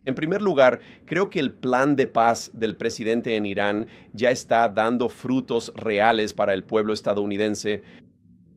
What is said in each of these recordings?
En primer lugar, creo que el plan de paz del presidente en Irán ya está dando frutos reales para el pueblo estadounidense.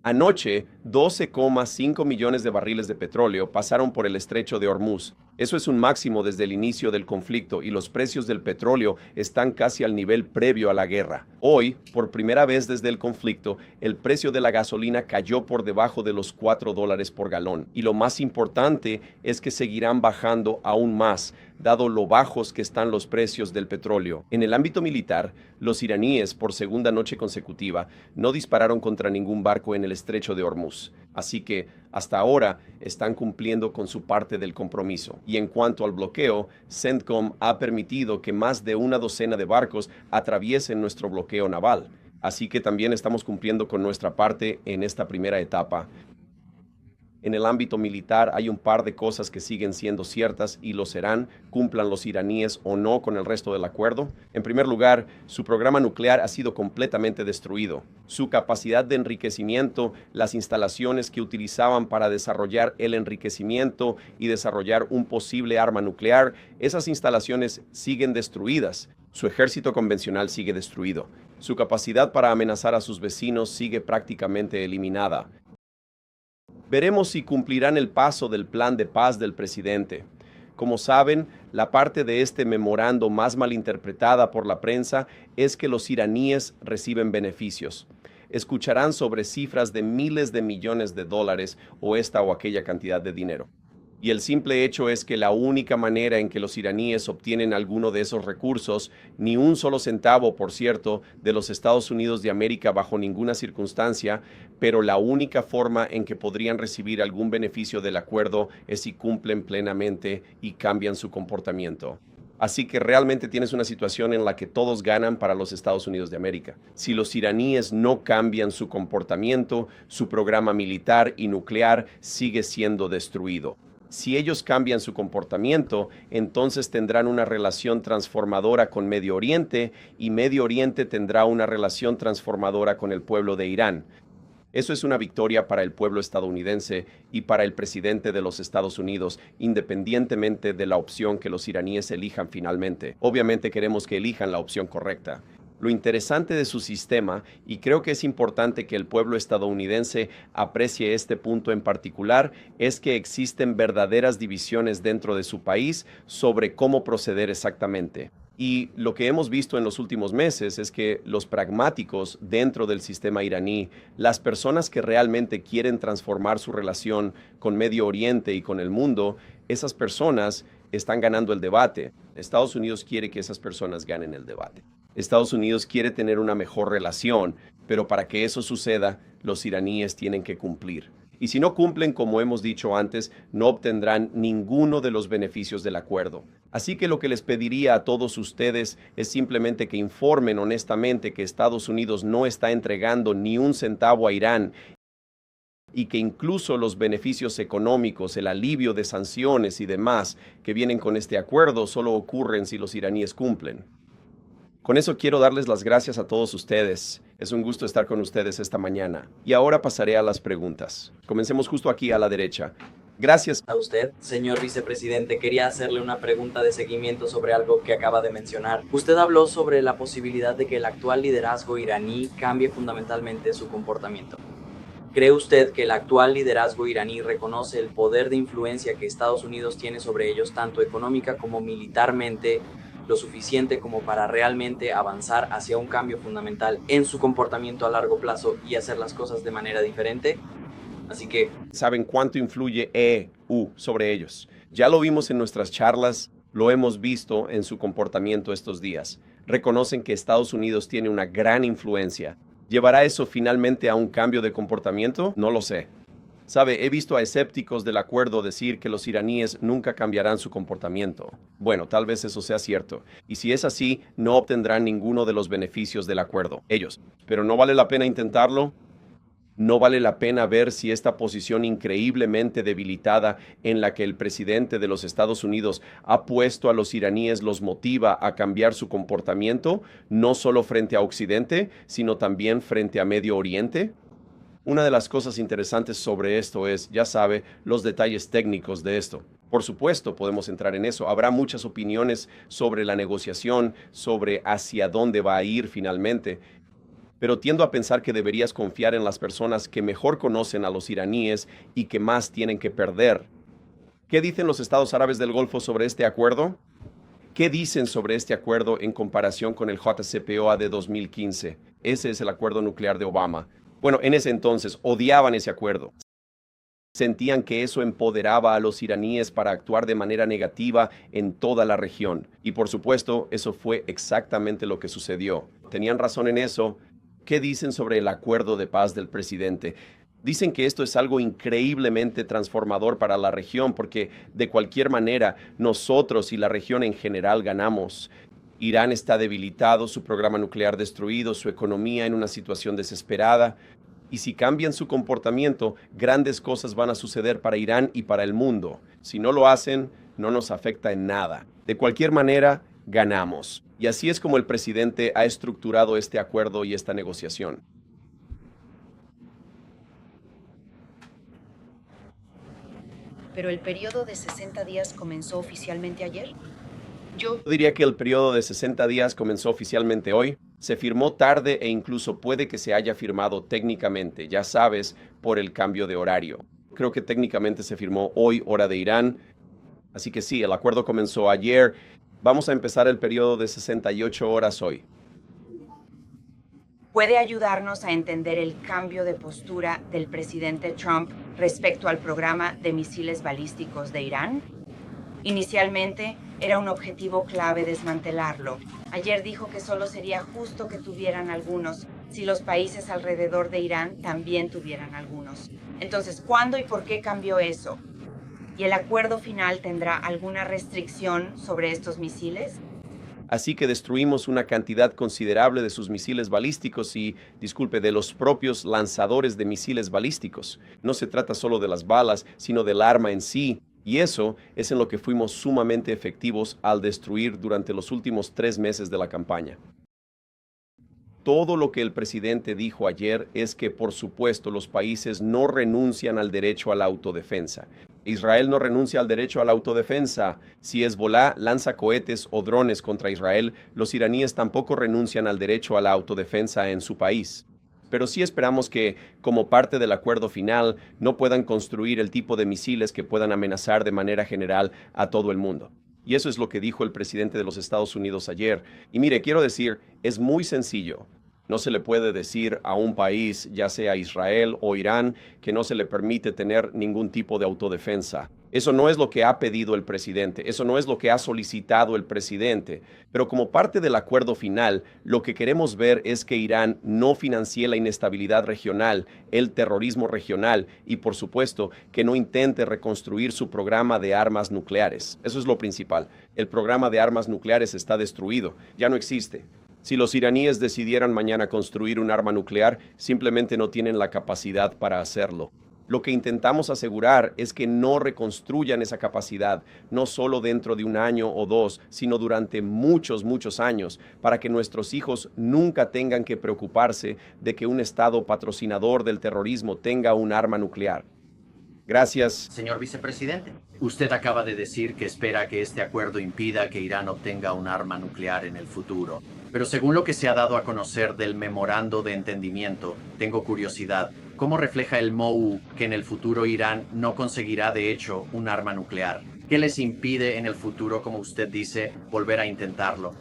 Anoche, 12,5 millones de barriles de petróleo pasaron por el estrecho de Hormuz. Eso es un máximo desde el inicio del conflicto y los precios del petróleo están casi al nivel previo a la guerra. Hoy, por primera vez desde el conflicto, el precio de la gasolina cayó por debajo de los $4 por galón. Y lo más importante es que seguirán bajando aún más, dado lo bajos que están los precios del petróleo. En el ámbito militar, los iraníes, por segunda noche consecutiva, no dispararon contra ningún barco en el estrecho de Hormuz. Así que, hasta ahora, están cumpliendo con su parte del compromiso. Y en cuanto al bloqueo, CENTCOM ha permitido que más de una docena de barcos atraviesen nuestro bloqueo naval. Así que también estamos cumpliendo con nuestra parte en esta primera etapa. En el ámbito militar hay un par de cosas que siguen siendo ciertas y lo serán, cumplan los iraníes o no con el resto del acuerdo. En primer lugar, su programa nuclear ha sido completamente destruido. Su capacidad de enriquecimiento, las instalaciones que utilizaban para desarrollar el enriquecimiento y desarrollar un posible arma nuclear, esas instalaciones siguen destruidas. Su ejército convencional sigue destruido. Su capacidad para amenazar a sus vecinos sigue prácticamente eliminada. Veremos si cumplirán el paso del plan de paz del presidente. Como saben, la parte de este memorando más malinterpretada por la prensa es que los iraníes reciben beneficios. Escucharán sobre cifras de miles de millones de dólares o esta o aquella cantidad de dinero. Y el simple hecho es que la única manera en que los iraníes obtienen alguno de esos recursos, ni un solo centavo, por cierto, de los Estados Unidos de América bajo ninguna circunstancia, pero la única forma en que podrían recibir algún beneficio del acuerdo es si cumplen plenamente y cambian su comportamiento. Así que realmente tienes una situación en la que todos ganan para los Estados Unidos de América. Si los iraníes no cambian su comportamiento, su programa militar y nuclear sigue siendo destruido. Si ellos cambian su comportamiento, entonces tendrán una relación transformadora con Medio Oriente y Medio Oriente tendrá una relación transformadora con el pueblo de Irán. Eso es una victoria para el pueblo estadounidense y para el presidente de los Estados Unidos, independientemente de la opción que los iraníes elijan finalmente. Obviamente queremos que elijan la opción correcta. Lo interesante de su sistema, y creo que es importante que el pueblo estadounidense aprecie este punto en particular, es que existen verdaderas divisiones dentro de su país sobre cómo proceder exactamente. Y lo que hemos visto en los últimos meses es que los pragmáticos dentro del sistema iraní, las personas que realmente quieren transformar su relación con Medio Oriente y con el mundo, esas personas están ganando el debate. Estados Unidos quiere que esas personas ganen el debate. Estados Unidos quiere tener una mejor relación, pero para que eso suceda, los iraníes tienen que cumplir. Y si no cumplen, como hemos dicho antes, no obtendrán ninguno de los beneficios del acuerdo. Así que lo que les pediría a todos ustedes es simplemente que informen honestamente que Estados Unidos no está entregando ni un centavo a Irán y que incluso los beneficios económicos, el alivio de sanciones y demás que vienen con este acuerdo solo ocurren si los iraníes cumplen. Con eso quiero darles las gracias a todos ustedes. Es un gusto estar con ustedes esta mañana. Y ahora pasaré a las preguntas. Comencemos justo aquí a la derecha. Gracias. A usted, señor vicepresidente, quería hacerle una pregunta de seguimiento sobre algo que acaba de mencionar. Usted habló sobre la posibilidad de que el actual liderazgo iraní cambie fundamentalmente su comportamiento. ¿Cree usted que el actual liderazgo iraní reconoce el poder de influencia que Estados Unidos tiene sobre ellos, tanto económica como militarmente, lo suficiente como para realmente avanzar hacia un cambio fundamental en su comportamiento a largo plazo y hacer las cosas de manera diferente? Así que ¿saben cuánto influye EU sobre ellos? Ya lo vimos en nuestras charlas, lo hemos visto en su comportamiento estos días. Reconocen que Estados Unidos tiene una gran influencia. ¿Llevará eso finalmente a un cambio de comportamiento? No lo sé. Sabe, he visto a escépticos del acuerdo decir que los iraníes nunca cambiarán su comportamiento. Bueno, tal vez eso sea cierto. Y si es así, no obtendrán ninguno de los beneficios del acuerdo. Ellos. ¿Pero no vale la pena intentarlo? ¿No vale la pena ver si esta posición increíblemente debilitada en la que el presidente de los Estados Unidos ha puesto a los iraníes los motiva a cambiar su comportamiento, no solo frente a Occidente, sino también frente a Medio Oriente? Una de las cosas interesantes sobre esto es, ya sabe, los detalles técnicos de esto. Por supuesto, podemos entrar en eso. Habrá muchas opiniones sobre la negociación, sobre hacia dónde va a ir finalmente, pero tiendo a pensar que deberías confiar en las personas que mejor conocen a los iraníes y que más tienen que perder. ¿Qué dicen los estados árabes del Golfo sobre este acuerdo? ¿Qué dicen sobre este acuerdo en comparación con el JCPOA de 2015? Ese es el acuerdo nuclear de Obama. Bueno, en ese entonces odiaban ese acuerdo. Sentían que eso empoderaba a los iraníes para actuar de manera negativa en toda la región. Y por supuesto, eso fue exactamente lo que sucedió. Tenían razón en eso. ¿Qué dicen sobre el acuerdo de paz del presidente? Dicen que esto es algo increíblemente transformador para la región porque de cualquier manera nosotros y la región en general ganamos. Irán está debilitado, su programa nuclear destruido, su economía en una situación desesperada. Y si cambian su comportamiento, grandes cosas van a suceder para Irán y para el mundo. Si no lo hacen, no nos afecta en nada. De cualquier manera, ganamos. Y así es como el presidente ha estructurado este acuerdo y esta negociación. Pero el periodo de 60 días comenzó oficialmente ayer. Yo Yo diría que el periodo de 60 días comenzó oficialmente hoy. Se firmó tarde e incluso puede que se haya firmado técnicamente, ya sabes, por el cambio de horario. Creo que técnicamente se firmó hoy, hora de Irán. Así que sí, el acuerdo comenzó ayer. Vamos a empezar el periodo de 68 horas hoy. ¿Puede ayudarnos a entender el cambio de postura del presidente Trump respecto al programa de misiles balísticos de Irán? Inicialmente era un objetivo clave desmantelarlo. Ayer dijo que solo sería justo que tuvieran algunos si los países alrededor de Irán también tuvieran algunos. Entonces, ¿cuándo y por qué cambió eso? ¿Y el acuerdo final tendrá alguna restricción sobre estos misiles? Así que destruimos una cantidad considerable de sus misiles balísticos y, disculpe, de los propios lanzadores de misiles balísticos. No se trata solo de las balas, sino del arma en sí. Y eso es en lo que fuimos sumamente efectivos al destruir durante los últimos 3 meses de la campaña. Todo lo que el presidente dijo ayer es que, por supuesto, los países no renuncian al derecho a la autodefensa. Israel no renuncia al derecho a la autodefensa. Si Hezbolá lanza cohetes o drones contra Israel, los iraníes tampoco renuncian al derecho a la autodefensa en su país. Pero sí esperamos que, como parte del acuerdo final, no puedan construir el tipo de misiles que puedan amenazar de manera general a todo el mundo. Y eso es lo que dijo el presidente de los Estados Unidos ayer. Y mire, quiero decir, es muy sencillo. No se le puede decir a un país, ya sea Israel o Irán, que no se le permite tener ningún tipo de autodefensa. Eso no es lo que ha pedido el presidente, eso no es lo que ha solicitado el presidente. Pero como parte del acuerdo final, lo que queremos ver es que Irán no financie la inestabilidad regional, el terrorismo regional y, por supuesto, que no intente reconstruir su programa de armas nucleares. Eso es lo principal. El programa de armas nucleares está destruido, ya no existe. Si los iraníes decidieran mañana construir un arma nuclear, simplemente no tienen la capacidad para hacerlo. Lo que intentamos asegurar es que no reconstruyan esa capacidad, no solo dentro de un año o dos, sino durante muchos, muchos años, para que nuestros hijos nunca tengan que preocuparse de que un Estado patrocinador del terrorismo tenga un arma nuclear. Gracias. Señor vicepresidente, usted acaba de decir que espera que este acuerdo impida que Irán obtenga un arma nuclear en el futuro. Pero según lo que se ha dado a conocer del memorando de entendimiento, tengo curiosidad. ¿Cómo refleja el MOU que en el futuro Irán no conseguirá de hecho un arma nuclear? ¿Qué les impide en el futuro, como usted dice, volver a intentarlo?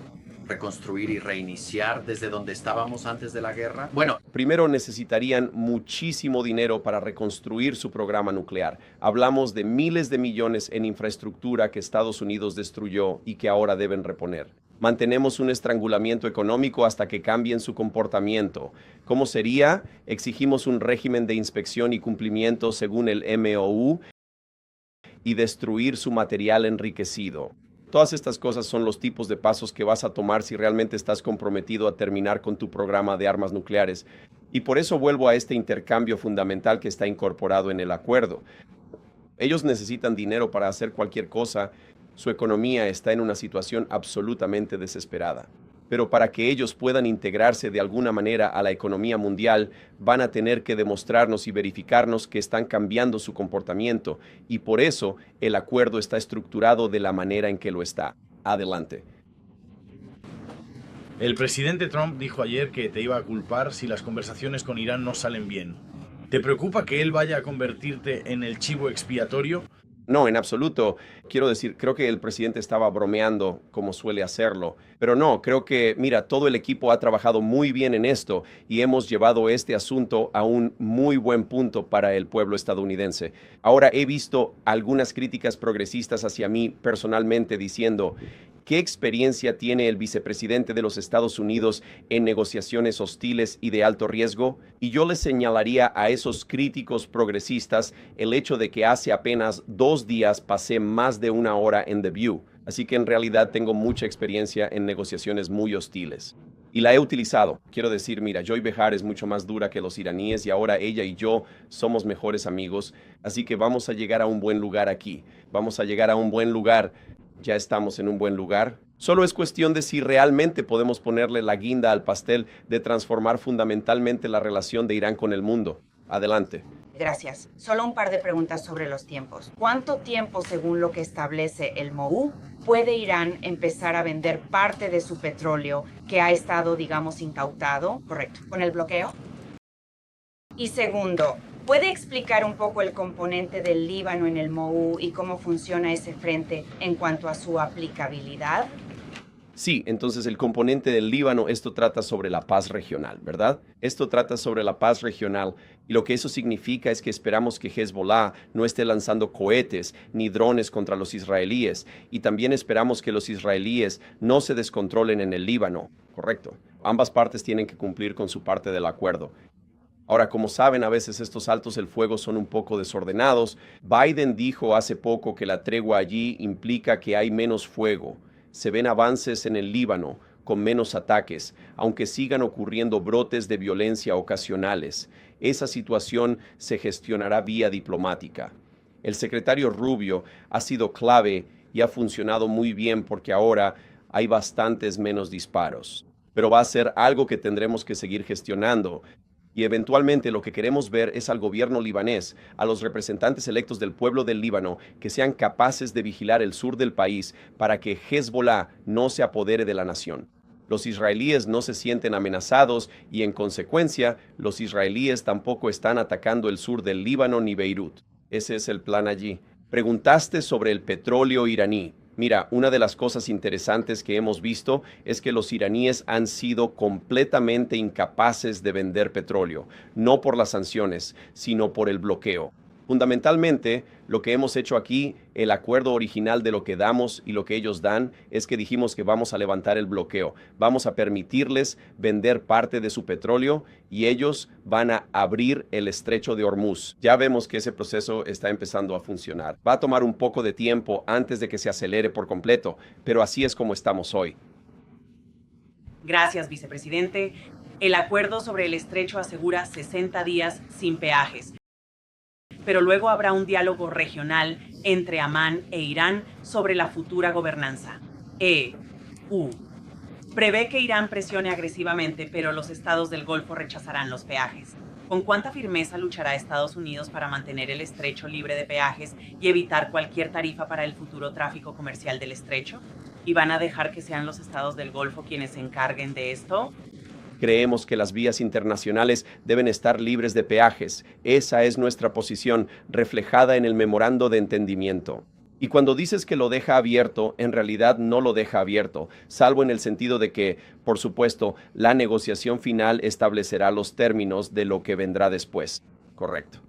¿Reconstruir y reiniciar desde donde estábamos antes de la guerra? Bueno, Primero necesitarían muchísimo dinero para reconstruir su programa nuclear. Hablamos de miles de millones en infraestructura que Estados Unidos destruyó y que ahora deben reponer. Mantenemos un estrangulamiento económico hasta que cambien su comportamiento. ¿Cómo sería? Exigimos un régimen de inspección y cumplimiento según el MOU y destruir su material enriquecido. Todas estas cosas son los tipos de pasos que vas a tomar si realmente estás comprometido a terminar con tu programa de armas nucleares. Y por eso vuelvo a este intercambio fundamental que está incorporado en el acuerdo. Ellos necesitan dinero para hacer cualquier cosa. Su economía está en una situación absolutamente desesperada. pero para que ellos puedan integrarse de alguna manera a la economía mundial, van a tener que demostrarnos y verificarnos que están cambiando su comportamiento, y por eso el acuerdo está estructurado de la manera en que lo está. Adelante. El presidente Trump dijo ayer que te iba a culpar si las conversaciones con Irán no salen bien. ¿Te preocupa que él vaya a convertirte en el chivo expiatorio? No, en absoluto. Quiero decir, creo que el presidente estaba bromeando como suele hacerlo. Pero no, creo que, mira, todo el equipo ha trabajado muy bien en esto y hemos llevado este asunto a un muy buen punto para el pueblo estadounidense. Ahora he visto algunas críticas progresistas hacia mí personalmente diciendo: ¿qué experiencia tiene el vicepresidente de los Estados Unidos en negociaciones hostiles y de alto riesgo? Y yo le señalaría a esos críticos progresistas el hecho de que hace apenas 2 días pasé más de 1 hora en The View, así que en realidad tengo mucha experiencia en negociaciones muy hostiles. Y la he utilizado. Quiero decir, mira, Joy Behar es mucho más dura que los iraníes y ahora ella y yo somos mejores amigos, así que vamos a llegar a un buen lugar aquí. Vamos a llegar a un buen lugar. Ya estamos en un buen lugar. Solo es cuestión de si realmente podemos ponerle la guinda al pastel de transformar fundamentalmente la relación de Irán con el mundo. Adelante. Gracias. Solo un par de preguntas sobre los tiempos. ¿Cuánto tiempo, según lo que establece el MOU, puede Irán empezar a vender parte de su petróleo que ha estado, digamos, incautado, correcto, con el bloqueo? Y segundo, ¿puede explicar un poco el componente del Líbano en el MOU y cómo funciona ese frente en cuanto a su aplicabilidad? Sí, entonces el componente del Líbano, esto trata sobre la paz regional, ¿verdad? Esto trata sobre la paz regional y lo que eso significa es que esperamos que Hezbollah no esté lanzando cohetes ni drones contra los israelíes y también esperamos que los israelíes no se descontrolen en el Líbano, ¿correcto? Ambas partes tienen que cumplir con su parte del acuerdo. Ahora, como saben, a veces estos altos el fuego son un poco desordenados. Biden dijo hace poco que la tregua allí implica que hay menos fuego. Se ven avances en el Líbano, con menos ataques, aunque sigan ocurriendo brotes de violencia ocasionales. Esa situación se gestionará vía diplomática. El secretario Rubio ha sido clave y ha funcionado muy bien porque ahora hay bastantes menos disparos. Pero va a ser algo que tendremos que seguir gestionando. Y eventualmente lo que queremos ver es al gobierno libanés, a los representantes electos del pueblo del Líbano, que sean capaces de vigilar el sur del país para que Hezbollah no se apodere de la nación. Los israelíes no se sienten amenazados y en consecuencia los israelíes tampoco están atacando el sur del Líbano ni Beirut. Ese es el plan allí. Preguntaste sobre el petróleo iraní. Mira, una de las cosas interesantes que hemos visto es que los iraníes han sido completamente incapaces de vender petróleo, no por las sanciones, sino por el bloqueo. Fundamentalmente, lo que hemos hecho aquí, el acuerdo original de lo que damos y lo que ellos dan, es que dijimos que vamos a levantar el bloqueo. Vamos a permitirles vender parte de su petróleo y ellos van a abrir el estrecho de Hormuz. Ya vemos que ese proceso está empezando a funcionar. Va a tomar un poco de tiempo antes de que se acelere por completo, pero así es como estamos hoy. Gracias, vicepresidente. El acuerdo sobre el estrecho asegura 60 días sin peajes. Pero luego habrá un diálogo regional entre Amán e Irán sobre la futura gobernanza. EU prevé que Irán presione agresivamente, pero los estados del Golfo rechazarán los peajes. ¿Con cuánta firmeza luchará Estados Unidos para mantener el estrecho libre de peajes y evitar cualquier tarifa para el futuro tráfico comercial del estrecho? ¿Y van a dejar que sean los estados del Golfo quienes se encarguen de esto? Creemos que las vías internacionales deben estar libres de peajes. Esa es nuestra posición, reflejada en el memorando de entendimiento. Y cuando dices que lo deja abierto, en realidad no lo deja abierto, salvo en el sentido de que, por supuesto, la negociación final establecerá los términos de lo que vendrá después. Correcto.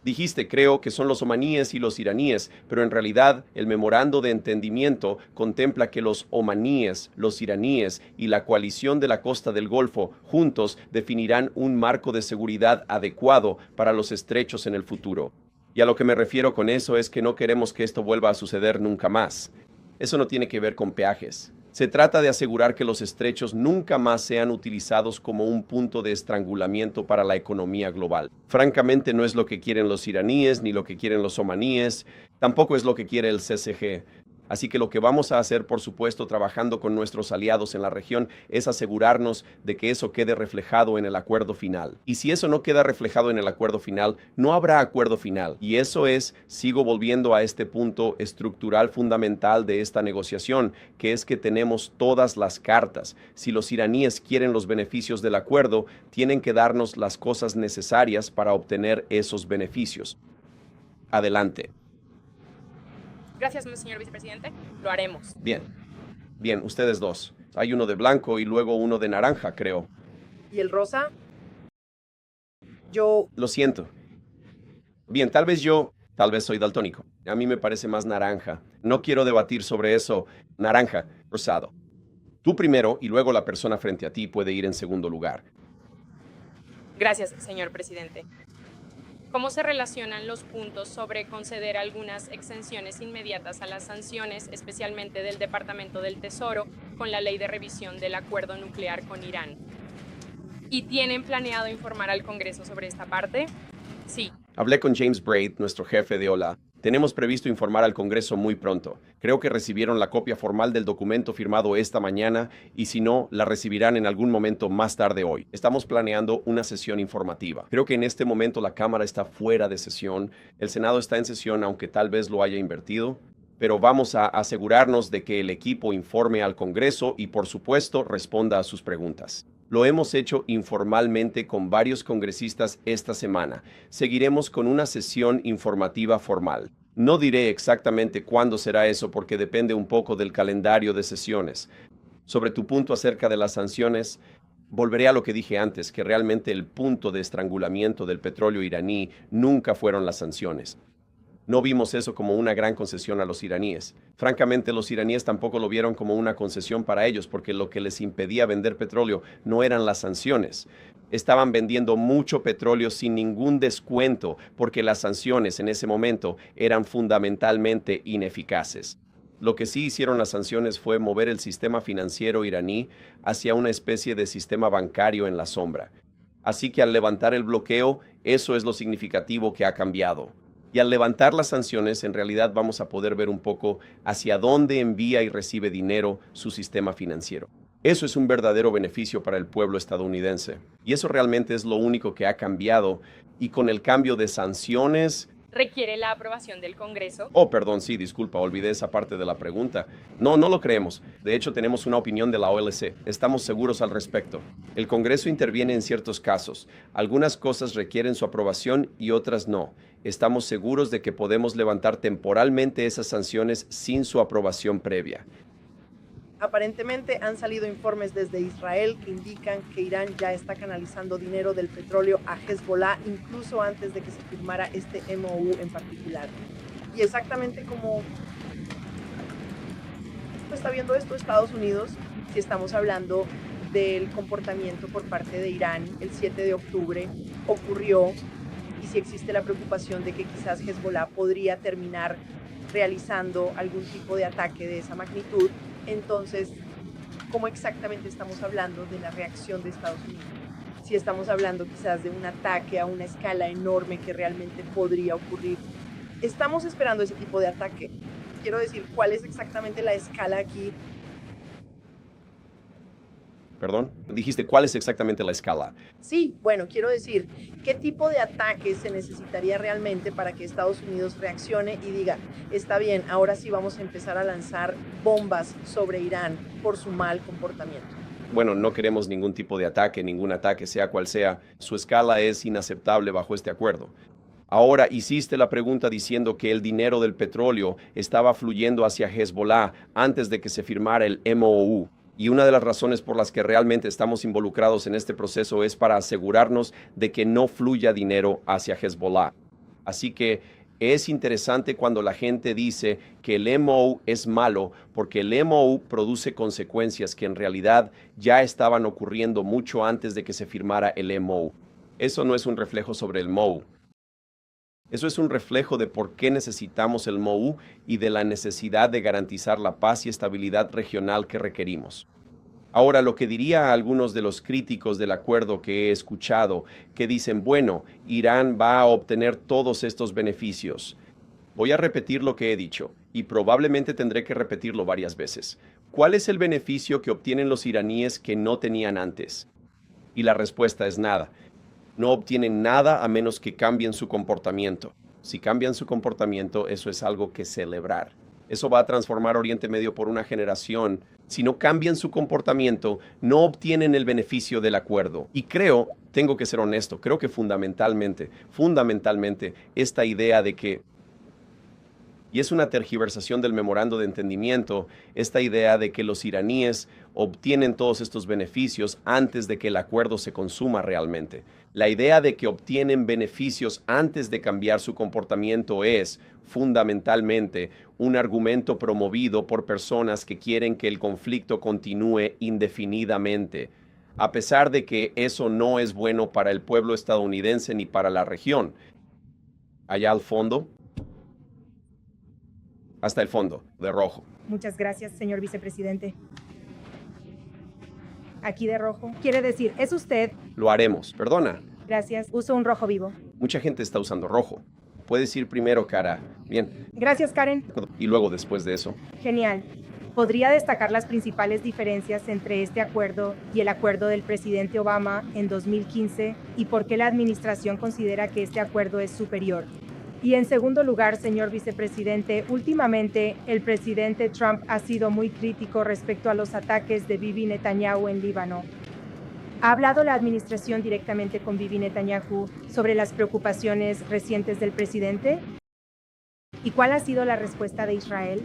Dijiste, creo que son los omaníes y los iraníes, pero en realidad el memorando de entendimiento contempla que los omaníes, los iraníes y la coalición de la costa del Golfo juntos definirán un marco de seguridad adecuado para los estrechos en el futuro. Y a lo que me refiero con eso es que no queremos que esto vuelva a suceder nunca más. Eso no tiene que ver con peajes. Se trata de asegurar que los estrechos nunca más sean utilizados como un punto de estrangulamiento para la economía global. Francamente, no es lo que quieren los iraníes ni lo que quieren los omaníes, tampoco es lo que quiere el CCG. Así que lo que vamos a hacer, por supuesto, trabajando con nuestros aliados en la región, es asegurarnos de que eso quede reflejado en el acuerdo final. Y si eso no queda reflejado en el acuerdo final, no habrá acuerdo final. Y eso es, sigo volviendo a este punto estructural fundamental de esta negociación, que es que tenemos todas las cartas. Si los iraníes quieren los beneficios del acuerdo, tienen que darnos las cosas necesarias para obtener esos beneficios. Adelante. Gracias, señor vicepresidente. Lo haremos. Bien. Bien, ustedes dos. Hay uno de blanco y luego uno de naranja, creo. ¿Y el rosa? Yo... Lo siento. Bien, tal vez soy daltónico. A mí me parece más naranja. No quiero debatir sobre eso. Naranja, rosado. Tú primero y luego la persona frente a ti puede ir en segundo lugar. Gracias, señor presidente. ¿Cómo se relacionan los puntos sobre conceder algunas exenciones inmediatas a las sanciones, especialmente del Departamento del Tesoro, con la ley de revisión del acuerdo nuclear con Irán? ¿Y tienen planeado informar al Congreso sobre esta parte? Sí. Hablé con James Braid, nuestro jefe de OLA. Tenemos previsto informar al Congreso muy pronto. Creo que recibieron la copia formal del documento firmado esta mañana y si no, la recibirán en algún momento más tarde hoy. Estamos planeando una sesión informativa. Creo que en este momento la Cámara está fuera de sesión. El Senado está en sesión, aunque tal vez lo haya invertido. Pero vamos a asegurarnos de que el equipo informe al Congreso y, por supuesto, responda a sus preguntas. Lo hemos hecho informalmente con varios congresistas esta semana. Seguiremos con una sesión informativa formal. No diré exactamente cuándo será eso porque depende un poco del calendario de sesiones. Sobre tu punto acerca de las sanciones, volveré a lo que dije antes, que realmente el punto de estrangulamiento del petróleo iraní nunca fueron las sanciones. No vimos eso como una gran concesión a los iraníes. Francamente, los iraníes tampoco lo vieron como una concesión para ellos, porque lo que les impedía vender petróleo no eran las sanciones. Estaban vendiendo mucho petróleo sin ningún descuento, porque las sanciones en ese momento eran fundamentalmente ineficaces. Lo que sí hicieron las sanciones fue mover el sistema financiero iraní hacia una especie de sistema bancario en la sombra. Así que al levantar el bloqueo, eso es lo significativo que ha cambiado. Y al levantar las sanciones, en realidad vamos a poder ver un poco hacia dónde envía y recibe dinero su sistema financiero. Eso es un verdadero beneficio para el pueblo estadounidense. Y eso realmente es lo único que ha cambiado. Y con el cambio de sanciones... ¿Requiere la aprobación del Congreso? Oh, perdón, sí, disculpa, olvidé esa parte de la pregunta. No lo creemos. De hecho, tenemos una opinión de la OLC. Estamos seguros al respecto. El Congreso interviene en ciertos casos. Algunas cosas requieren su aprobación y otras no. Estamos seguros de que podemos levantar temporalmente esas sanciones sin su aprobación previa. Aparentemente han salido informes desde Israel que indican que Irán ya está canalizando dinero del petróleo a Hezbollah incluso antes de que se firmara este MOU en particular. Y exactamente como está viendo esto Estados Unidos, si estamos hablando del comportamiento por parte de Irán el 7 de octubre, ocurrió, y si existe la preocupación de que quizás Hezbollah podría terminar realizando algún tipo de ataque de esa magnitud, entonces, ¿cómo exactamente estamos hablando de la reacción de Estados Unidos? Si estamos hablando quizás de un ataque a una escala enorme que realmente podría ocurrir. ¿Estamos esperando ese tipo de ataque? Quiero decir, ¿cuál es exactamente la escala aquí? ¿Perdón? Dijiste, ¿cuál es exactamente la escala? Sí, bueno, quiero decir, ¿qué tipo de ataque se necesitaría realmente para que Estados Unidos reaccione y diga, está bien, ahora sí vamos a empezar a lanzar bombas sobre Irán por su mal comportamiento? Bueno, no queremos ningún tipo de ataque, ningún ataque, sea cual sea. Su escala es inaceptable bajo este acuerdo. Ahora hiciste la pregunta diciendo que el dinero del petróleo estaba fluyendo hacia Hezbollah antes de que se firmara el MOU. Y una de las razones por las que realmente estamos involucrados en este proceso es para asegurarnos de que no fluya dinero hacia Hezbollah. Así que es interesante cuando la gente dice que el MOU es malo porque el MOU produce consecuencias que en realidad ya estaban ocurriendo mucho antes de que se firmara el MOU. Eso no es un reflejo sobre el MOU. Eso es un reflejo de por qué necesitamos el MOU y de la necesidad de garantizar la paz y estabilidad regional que requerimos. Ahora, lo que diría a algunos de los críticos del acuerdo que he escuchado, que dicen, bueno, Irán va a obtener todos estos beneficios. Voy a repetir lo que he dicho, y probablemente tendré que repetirlo varias veces. ¿Cuál es el beneficio que obtienen los iraníes que no tenían antes? Y la respuesta es nada. No obtienen nada a menos que cambien su comportamiento. Si cambian su comportamiento, eso es algo que celebrar. Eso va a transformar Oriente Medio por una generación. Si no cambian su comportamiento, no obtienen el beneficio del acuerdo. Y creo, tengo que ser honesto, creo que fundamentalmente, esta idea de que, y es una tergiversación del memorando de entendimiento, esta idea de que los iraníes obtienen todos estos beneficios antes de que el acuerdo se consuma realmente. La idea de que obtienen beneficios antes de cambiar su comportamiento es fundamentalmente un argumento promovido por personas que quieren que el conflicto continúe indefinidamente, a pesar de que eso no es bueno para el pueblo estadounidense ni para la región. Allá al fondo, hasta el fondo, de rojo. Muchas gracias, señor vicepresidente. Aquí de rojo. Quiere decir, ¿es usted? Lo haremos. Perdona. Gracias. Uso un rojo vivo. Mucha gente está usando rojo. Puedes ir primero, Cara. Bien. Gracias, Karen. Y luego después de eso. Genial. ¿Podría destacar las principales diferencias entre este acuerdo y el acuerdo del presidente Obama en 2015 y por qué la administración considera que este acuerdo es superior? Y en segundo lugar, señor vicepresidente, últimamente el presidente Trump ha sido muy crítico respecto a los ataques de Bibi Netanyahu en Líbano. ¿Ha hablado la administración directamente con Bibi Netanyahu sobre las preocupaciones recientes del presidente? ¿Y cuál ha sido la respuesta de Israel?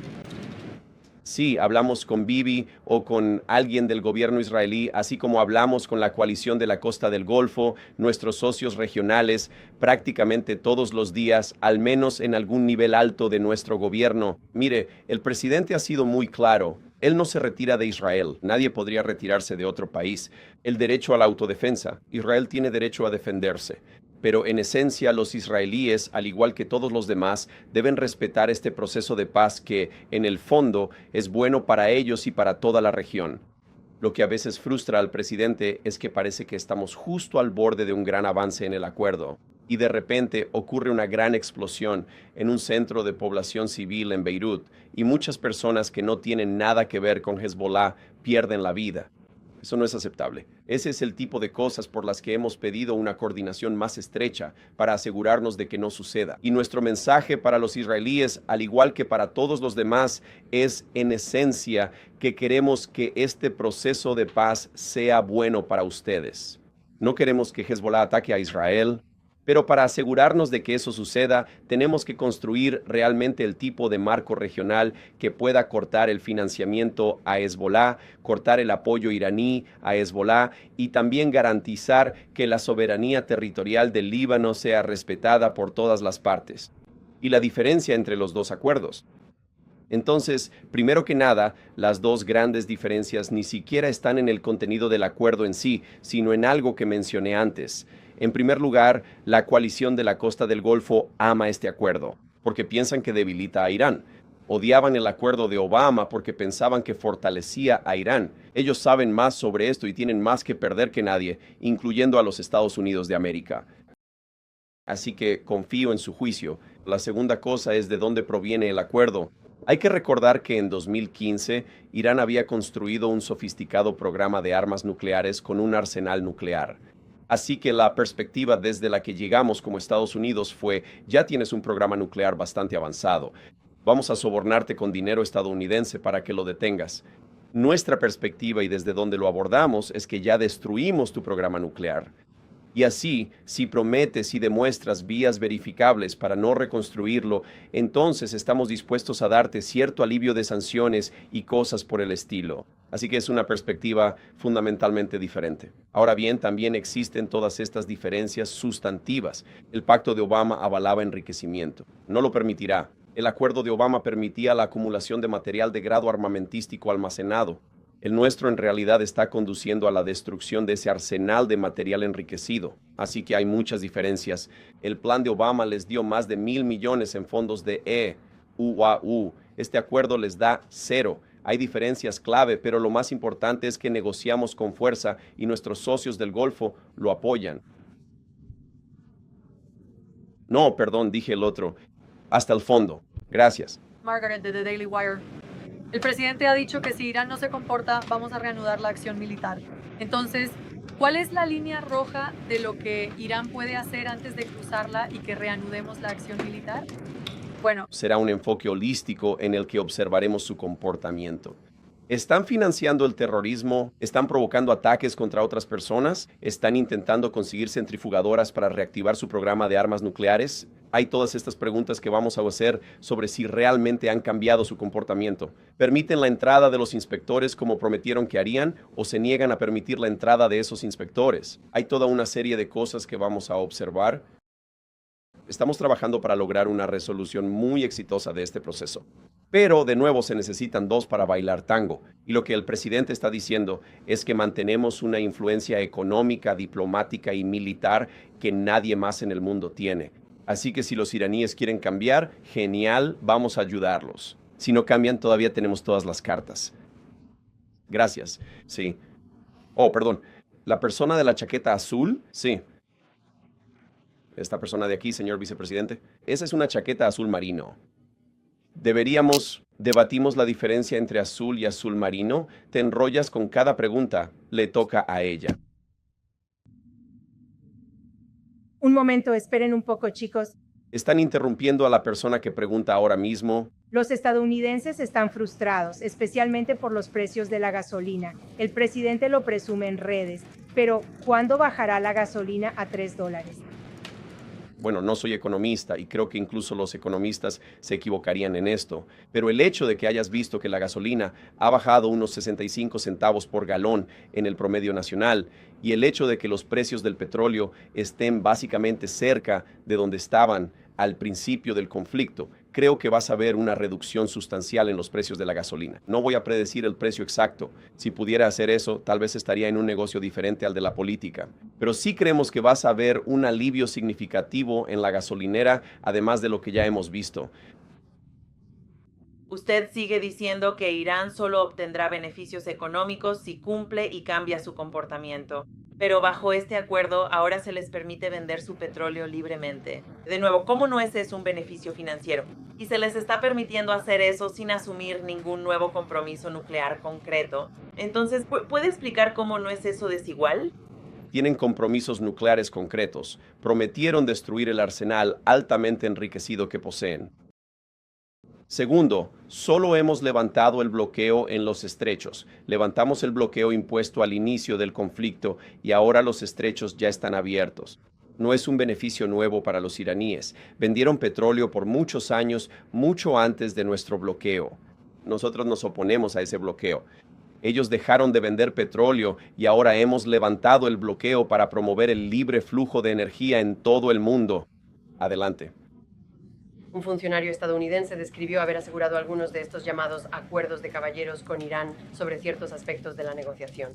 Sí, hablamos con Bibi o con alguien del gobierno israelí, así como hablamos con la coalición de la Costa del Golfo, nuestros socios regionales, prácticamente todos los días, al menos en algún nivel alto de nuestro gobierno. Mire, el presidente ha sido muy claro. Él no se retira de Israel. Nadie podría retirarse de otro país. El derecho a la autodefensa. Israel tiene derecho a defenderse. Pero en esencia los israelíes, al igual que todos los demás, deben respetar este proceso de paz que, en el fondo, es bueno para ellos y para toda la región. Lo que a veces frustra al presidente es que parece que estamos justo al borde de un gran avance en el acuerdo. Y de repente ocurre una gran explosión en un centro de población civil en Beirut y muchas personas que no tienen nada que ver con Hezbollah pierden la vida. Eso no es aceptable. Ese es el tipo de cosas por las que hemos pedido una coordinación más estrecha para asegurarnos de que no suceda. Y nuestro mensaje para los israelíes, al igual que para todos los demás, es en esencia que queremos que este proceso de paz sea bueno para ustedes. No queremos que Hezbollah ataque a Israel. Pero para asegurarnos de que eso suceda, tenemos que construir realmente el tipo de marco regional que pueda cortar el financiamiento a Hezbollah, cortar el apoyo iraní a Hezbollah y también garantizar que la soberanía territorial del Líbano sea respetada por todas las partes. Y la diferencia entre los dos acuerdos. Entonces, primero que nada, las dos grandes diferencias ni siquiera están en el contenido del acuerdo en sí, sino en algo que mencioné antes. En primer lugar, la coalición de la Costa del Golfo ama este acuerdo, porque piensan que debilita a Irán. Odiaban el acuerdo de Obama porque pensaban que fortalecía a Irán. Ellos saben más sobre esto y tienen más que perder que nadie, incluyendo a los Estados Unidos de América. Así que confío en su juicio. La segunda cosa es de dónde proviene el acuerdo. Hay que recordar que en 2015 Irán había construido un sofisticado programa de armas nucleares con un arsenal nuclear. Así que la perspectiva desde la que llegamos como Estados Unidos fue, ya tienes un programa nuclear bastante avanzado. Vamos a sobornarte con dinero estadounidense para que lo detengas. Nuestra perspectiva y desde donde lo abordamos es que ya destruimos tu programa nuclear. Y así, si prometes y demuestras vías verificables para no reconstruirlo, entonces estamos dispuestos a darte cierto alivio de sanciones y cosas por el estilo. Así que es una perspectiva fundamentalmente diferente. Ahora bien, también existen todas estas diferencias sustantivas. El pacto de Obama avalaba enriquecimiento. No lo permitirá. El acuerdo de Obama permitía la acumulación de material de grado armamentístico almacenado. El nuestro en realidad está conduciendo a la destrucción de ese arsenal de material enriquecido. Así que hay muchas diferencias. El plan de Obama les dio más de 1.000 millones en fondos de UAU. Este acuerdo les da 0. Hay diferencias clave, pero lo más importante es que negociamos con fuerza y nuestros socios del Golfo lo apoyan. No, perdón, dije el otro. hasta el fondo. Gracias. Margaret de The Daily Wire. El presidente ha dicho que si Irán no se comporta, vamos a reanudar la acción militar. Entonces, ¿cuál es la línea roja de lo que Irán puede hacer antes de cruzarla y que reanudemos la acción militar? Bueno, será un enfoque holístico en el que observaremos su comportamiento. ¿Están financiando el terrorismo? ¿Están provocando ataques contra otras personas? ¿Están intentando conseguir centrifugadoras para reactivar su programa de armas nucleares? Hay todas estas preguntas que vamos a hacer sobre si realmente han cambiado su comportamiento. ¿Permiten la entrada de los inspectores como prometieron que harían o se niegan a permitir la entrada de esos inspectores? Hay toda una serie de cosas que vamos a observar. Estamos trabajando para lograr una resolución muy exitosa de este proceso. Pero, de nuevo, se necesitan dos para bailar tango. Y lo que el presidente está diciendo es que mantenemos una influencia económica, diplomática y militar que nadie más en el mundo tiene. Así que si los iraníes quieren cambiar, genial, vamos a ayudarlos. Si no cambian, todavía tenemos todas las cartas. Gracias. Sí. Oh, perdón. ¿La persona de la chaqueta azul? Sí. Esta persona de aquí, señor vicepresidente. Esa es una chaqueta azul marino. Debatimos la diferencia entre azul y azul marino. Te enrollas con cada pregunta. Le toca a ella. Un momento, esperen un poco, chicos. Están interrumpiendo a la persona que pregunta ahora mismo. Los estadounidenses están frustrados, especialmente por los precios de la gasolina. El presidente lo presume en redes, pero ¿cuándo bajará la gasolina a $3? Bueno, no soy economista y creo que incluso los economistas se equivocarían en esto, pero el hecho de que hayas visto que la gasolina ha bajado unos 65 centavos por galón en el promedio nacional y el hecho de que los precios del petróleo estén básicamente cerca de donde estaban al principio del conflicto, creo que vas a ver una reducción sustancial en los precios de la gasolina. No voy a predecir el precio exacto. Si pudiera hacer eso, tal vez estaría en un negocio diferente al de la política. Pero sí creemos que vas a ver un alivio significativo en la gasolinera, además de lo que ya hemos visto. Usted sigue diciendo que Irán solo obtendrá beneficios económicos si cumple y cambia su comportamiento. Pero bajo este acuerdo ahora se les permite vender su petróleo libremente. De nuevo, ¿cómo no es eso un beneficio financiero? Y se les está permitiendo hacer eso sin asumir ningún nuevo compromiso nuclear concreto. Entonces, ¿puede explicar cómo no es eso desigual? Tienen compromisos nucleares concretos. Prometieron destruir el arsenal altamente enriquecido que poseen. Segundo, solo hemos levantado el bloqueo en los estrechos. Levantamos el bloqueo impuesto al inicio del conflicto y ahora los estrechos ya están abiertos. No es un beneficio nuevo para los iraníes. Vendieron petróleo por muchos años, mucho antes de nuestro bloqueo. Nosotros nos oponemos a ese bloqueo. Ellos dejaron de vender petróleo y ahora hemos levantado el bloqueo para promover el libre flujo de energía en todo el mundo. Adelante. Un funcionario estadounidense describió haber asegurado algunos de estos llamados acuerdos de caballeros con Irán sobre ciertos aspectos de la negociación.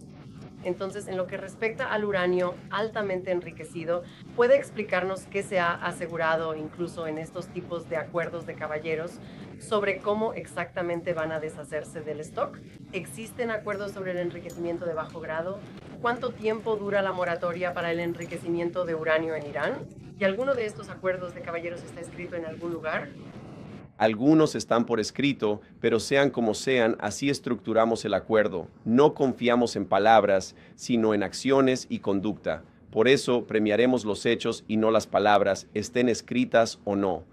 Entonces, en lo que respecta al uranio altamente enriquecido, ¿puede explicarnos qué se ha asegurado incluso en estos tipos de acuerdos de caballeros sobre cómo exactamente van a deshacerse del stock? ¿Existen acuerdos sobre el enriquecimiento de bajo grado? ¿Cuánto tiempo dura la moratoria para el enriquecimiento de uranio en Irán? ¿Y alguno de estos acuerdos de caballeros está escrito en algún lugar? Algunos están por escrito, pero sean como sean, así estructuramos el acuerdo. No confiamos en palabras, sino en acciones y conducta. Por eso premiaremos los hechos y no las palabras, estén escritas o no.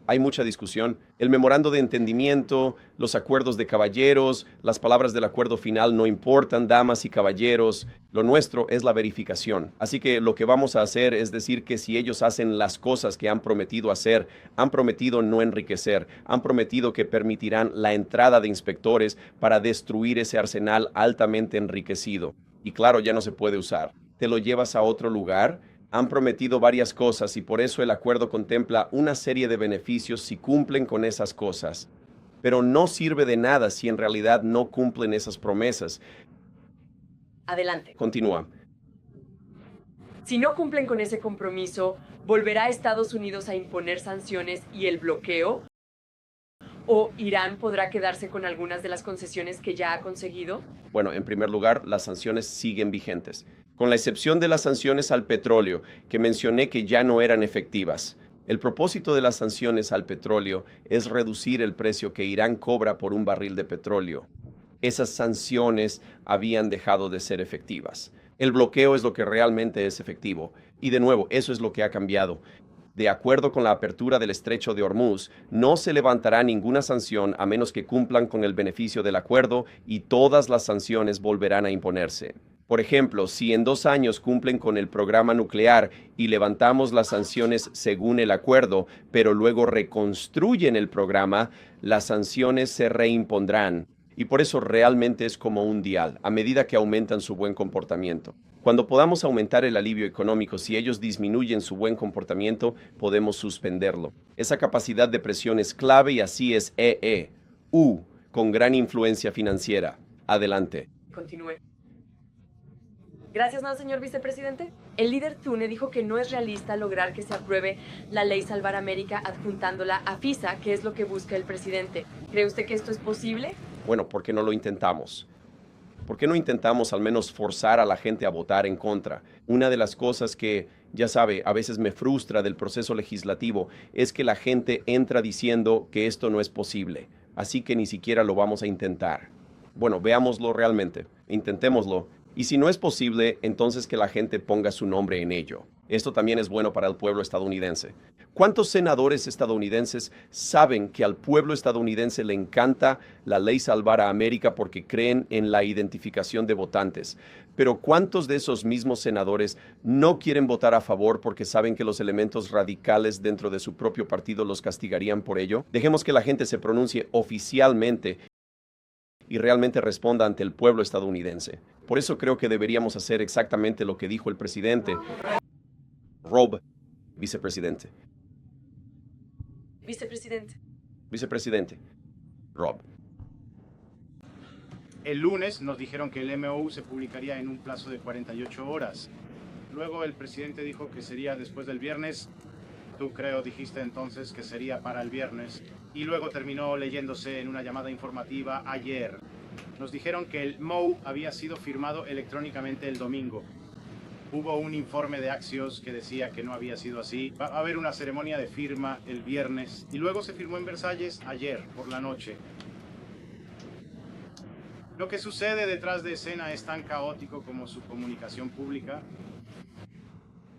Hay mucha discusión. El memorando de entendimiento, los acuerdos de caballeros, las palabras del acuerdo final no importan, damas y caballeros. Lo nuestro es la verificación. Así que lo que vamos a hacer es decir que si ellos hacen las cosas que han prometido hacer, han prometido no enriquecer, han prometido que permitirán la entrada de inspectores para destruir ese arsenal altamente enriquecido. Y claro, ya no se puede usar. ¿Te lo llevas a otro lugar? Han prometido varias cosas y por eso el acuerdo contempla una serie de beneficios si cumplen con esas cosas. Pero no sirve de nada si en realidad no cumplen esas promesas. Adelante. Continúa. Si no cumplen con ese compromiso, ¿volverá Estados Unidos a imponer sanciones y el bloqueo? ¿O Irán podrá quedarse con algunas de las concesiones que ya ha conseguido? Bueno, en primer lugar, las sanciones siguen vigentes, con la excepción de las sanciones al petróleo, que mencioné que ya no eran efectivas. El propósito de las sanciones al petróleo es reducir el precio que Irán cobra por un barril de petróleo. Esas sanciones habían dejado de ser efectivas. El bloqueo es lo que realmente es efectivo. Y de nuevo, eso es lo que ha cambiado. De acuerdo con la apertura del estrecho de Hormuz, no se levantará ninguna sanción a menos que cumplan con el beneficio del acuerdo y todas las sanciones volverán a imponerse. Por ejemplo, si en 2 años cumplen con el programa nuclear y levantamos las sanciones según el acuerdo, pero luego reconstruyen el programa, las sanciones se reimpondrán. Y por eso realmente es como un dial, a medida que aumentan su buen comportamiento. Cuando podamos aumentar el alivio económico, si ellos disminuyen su buen comportamiento, podemos suspenderlo. Esa capacidad de presión es clave y así es con gran influencia financiera. Adelante. Continúe. Gracias, señor vicepresidente. El líder Thune dijo que no es realista lograr que se apruebe la ley Salvar América adjuntándola a FISA, que es lo que busca el presidente. ¿Cree usted que esto es posible? Bueno, ¿por qué no lo intentamos? ¿Por qué no intentamos al menos forzar a la gente a votar en contra? Una de las cosas que, ya sabe, a veces me frustra del proceso legislativo es que la gente entra diciendo que esto no es posible, así que ni siquiera lo vamos a intentar. Bueno, veámoslo realmente, intentémoslo. Y si no es posible, entonces que la gente ponga su nombre en ello. Esto también es bueno para el pueblo estadounidense. ¿Cuántos senadores estadounidenses saben que al pueblo estadounidense le encanta la ley Salvar a América porque creen en la identificación de votantes? Pero ¿cuántos de esos mismos senadores no quieren votar a favor porque saben que los elementos radicales dentro de su propio partido los castigarían por ello? Dejemos que la gente se pronuncie oficialmente y realmente responda ante el pueblo estadounidense. Por eso creo que deberíamos hacer exactamente lo que dijo el presidente. Rob, vicepresidente. Vicepresidente. Vicepresidente. Rob. El lunes nos dijeron que el MOU se publicaría en un plazo de 48 horas. Luego el presidente dijo que sería después del viernes. Tú dijiste entonces que sería para el viernes. Y luego terminó leyéndose en una llamada informativa ayer. Nos dijeron que el MOU había sido firmado electrónicamente el domingo. Hubo un informe de Axios que decía que no había sido así. Va a haber una ceremonia de firma el viernes y luego se firmó en Versalles ayer por la noche. Lo que sucede detrás de escena es tan caótico como su comunicación pública.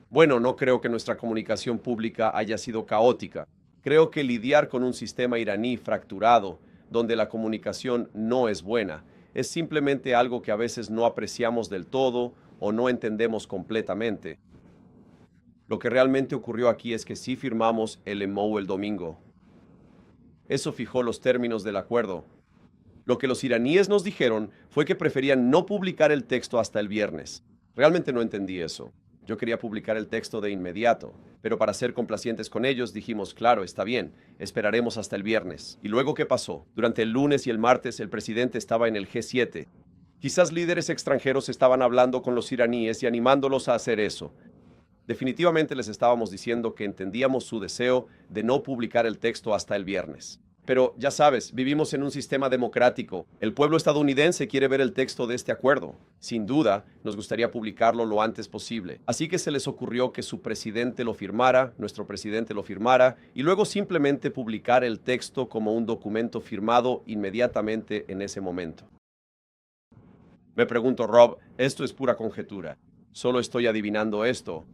Bueno, no creo que nuestra comunicación pública haya sido caótica. Creo que lidiar con un sistema iraní fracturado, donde la comunicación no es buena, es simplemente algo que a veces no apreciamos del todo o no entendemos completamente. Lo que realmente ocurrió aquí es que sí firmamos el MOU el domingo. Eso fijó los términos del acuerdo. Lo que los iraníes nos dijeron fue que preferían no publicar el texto hasta el viernes. Realmente no entendí eso. Yo quería publicar el texto de inmediato, pero para ser complacientes con ellos dijimos, claro, está bien, esperaremos hasta el viernes. ¿Y luego qué pasó? Durante el lunes y el martes el presidente estaba en el G7. Quizás líderes extranjeros estaban hablando con los iraníes y animándolos a hacer eso. Definitivamente les estábamos diciendo que entendíamos su deseo de no publicar el texto hasta el viernes. Pero ya sabes, vivimos en un sistema democrático. El pueblo estadounidense quiere ver el texto de este acuerdo. Sin duda, nos gustaría publicarlo lo antes posible. Así que se les ocurrió que su presidente lo firmara, nuestro presidente lo firmara, y luego simplemente publicar el texto como un documento firmado inmediatamente en ese momento. Me pregunto, Rob, esto es pura conjetura. Solo estoy adivinando esto.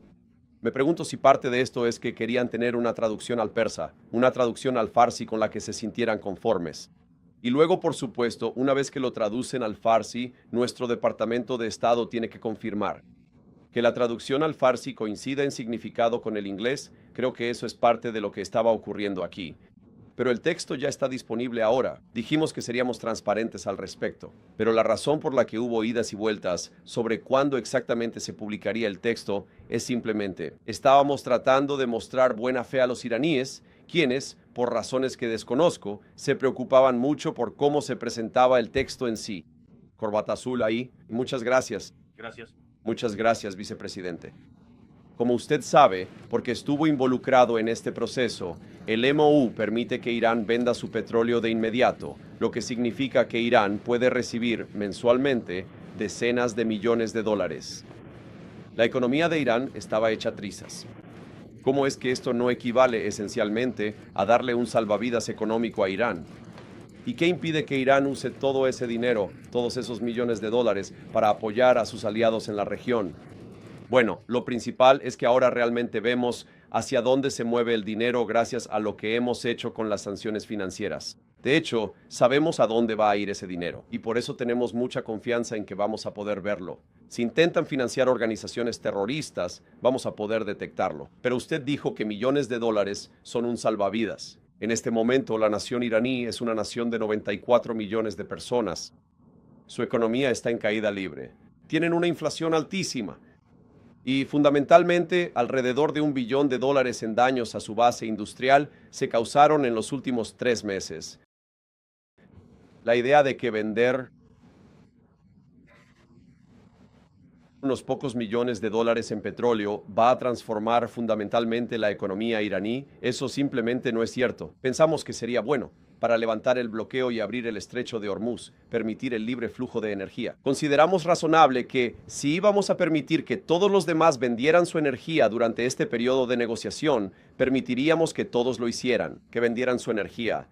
Me pregunto si parte de esto es que querían tener una traducción al persa, una traducción al farsi con la que se sintieran conformes. Y luego, por supuesto, una vez que lo traducen al farsi, nuestro Departamento de Estado tiene que confirmar que la traducción al farsi coincida en significado con el inglés. Creo que eso es parte de lo que estaba ocurriendo aquí. Pero el texto ya está disponible ahora. Dijimos que seríamos transparentes al respecto. Pero la razón por la que hubo idas y vueltas sobre cuándo exactamente se publicaría el texto es simplemente, estábamos tratando de mostrar buena fe a los iraníes, quienes, por razones que desconozco, se preocupaban mucho por cómo se presentaba el texto en sí. Corbata azul ahí. Muchas gracias. Gracias. Muchas gracias, vicepresidente. Como usted sabe, porque estuvo involucrado en este proceso, el MOU permite que Irán venda su petróleo de inmediato, lo que significa que Irán puede recibir mensualmente decenas de millones de dólares. La economía de Irán estaba hecha trizas. ¿Cómo es que esto no equivale esencialmente a darle un salvavidas económico a Irán? ¿Y qué impide que Irán use todo ese dinero, todos esos millones de dólares, para apoyar a sus aliados en la región? Bueno, lo principal es que ahora realmente vemos hacia dónde se mueve el dinero gracias a lo que hemos hecho con las sanciones financieras. De hecho, sabemos a dónde va a ir ese dinero y por eso tenemos mucha confianza en que vamos a poder verlo. Si intentan financiar organizaciones terroristas, vamos a poder detectarlo. Pero usted dijo que millones de dólares son un salvavidas. En este momento, la nación iraní es una nación de 94 millones de personas. Su economía está en caída libre. Tienen una inflación altísima. Y fundamentalmente, alrededor de $1 billón en daños a su base industrial se causaron en los últimos 3 meses. La idea de que vender unos pocos millones de dólares en petróleo va a transformar fundamentalmente la economía iraní, eso simplemente no es cierto. Pensamos que sería bueno para levantar el bloqueo y abrir el estrecho de Hormuz, permitir el libre flujo de energía. Consideramos razonable que, si íbamos a permitir que todos los demás vendieran su energía durante este periodo de negociación, permitiríamos que todos lo hicieran, que vendieran su energía.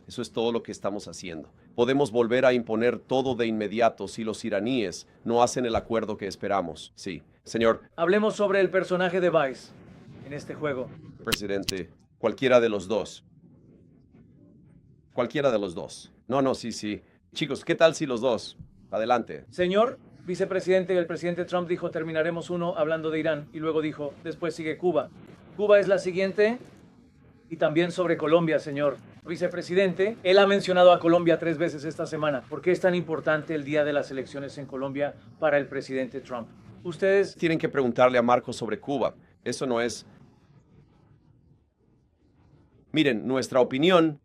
Eso es todo lo que estamos haciendo. Podemos volver a imponer todo de inmediato si los iraníes no hacen el acuerdo que esperamos. Sí, señor. Hablemos sobre el personaje de Vice en este juego. Presidente, cualquiera de los dos. Cualquiera de los dos. No, sí. Chicos, ¿qué tal si los dos? Adelante. Señor vicepresidente, el presidente Trump dijo terminaremos uno hablando de Irán y luego dijo después sigue Cuba. Cuba es la siguiente y también sobre Colombia, señor vicepresidente. Él ha mencionado a Colombia 3 veces esta semana. ¿Por qué es tan importante el día de las elecciones en Colombia para el presidente Trump? Ustedes tienen que preguntarle a Marcos sobre Cuba. Eso no es... Miren, nuestra opinión...